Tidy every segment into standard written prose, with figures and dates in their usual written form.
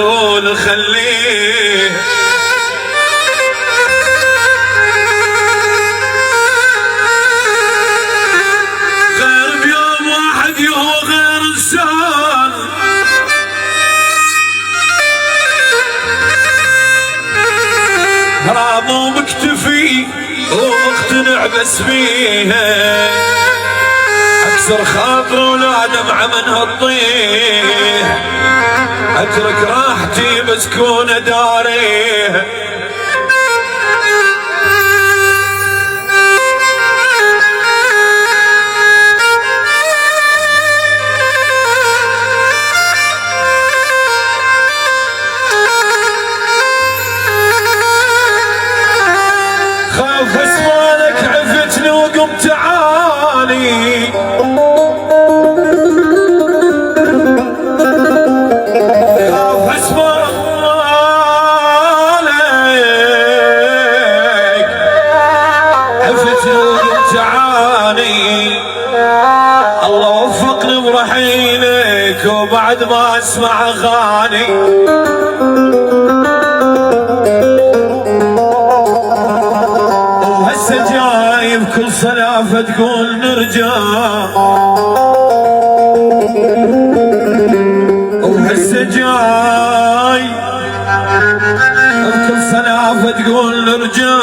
يقول خليه غير بيوم واحد يهو غير انسان راضي ومكتفي ومقتنع بس بيها اكسر خاطر ولادم عمنها تطيح اترك راحتي بس كون اداريها خاف اسمالك عفتني وقمت عاني الله وفقني برحيلك وبعد ما اسمع اغاني وهسه جاي بكل صلافه تقول نرجع وهسه جاي بكل صلافه تقول نرجع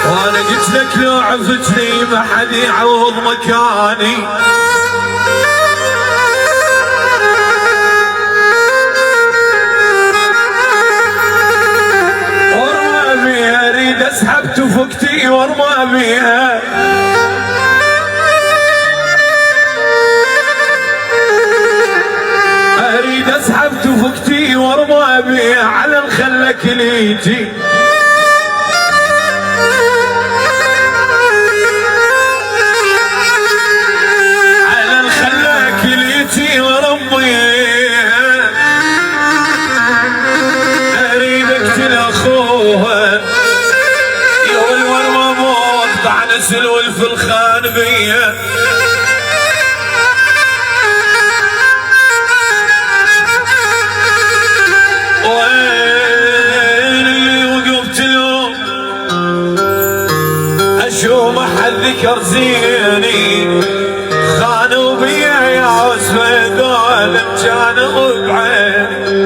وانا قلت لك لو عفتني ما حد يعوض مكاني وارمى بيها اريد اسحب تفكتي وارمى بيها اريد اسحب تفكتي وارمى بيها على الخله كليتي سلول في الخانبية وين اللي وقفت له اشوف احد ذكر زيني خانوا بيا يا عزفة دول كانوا بعيني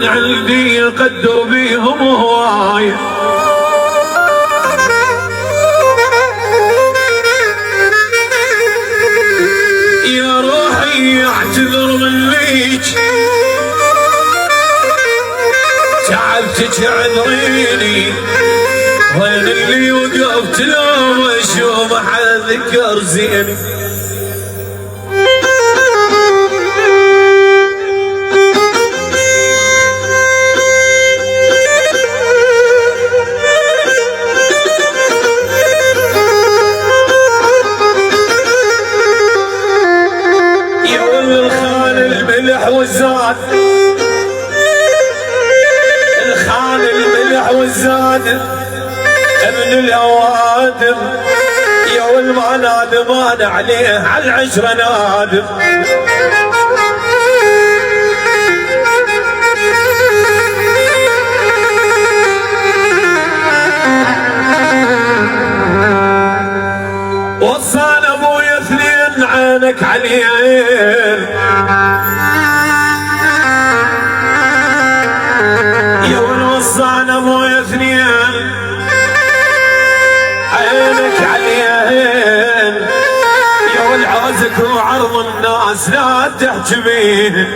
من عندي يقدر بيهم هواي يا روحي اعتذر من ليك تعبتك عذريني وين اللي وقفت لو اشوف احد ذكر زيني والزاد الخان الملح والزاد ابن الاوادم يا والما نادم انا عليه على العشره نادم وصانا ابويا اثنين عينك عليين وصانا ابويا اثنين عينك عليهن يا والعوزك وعرض الناس لا تحجبين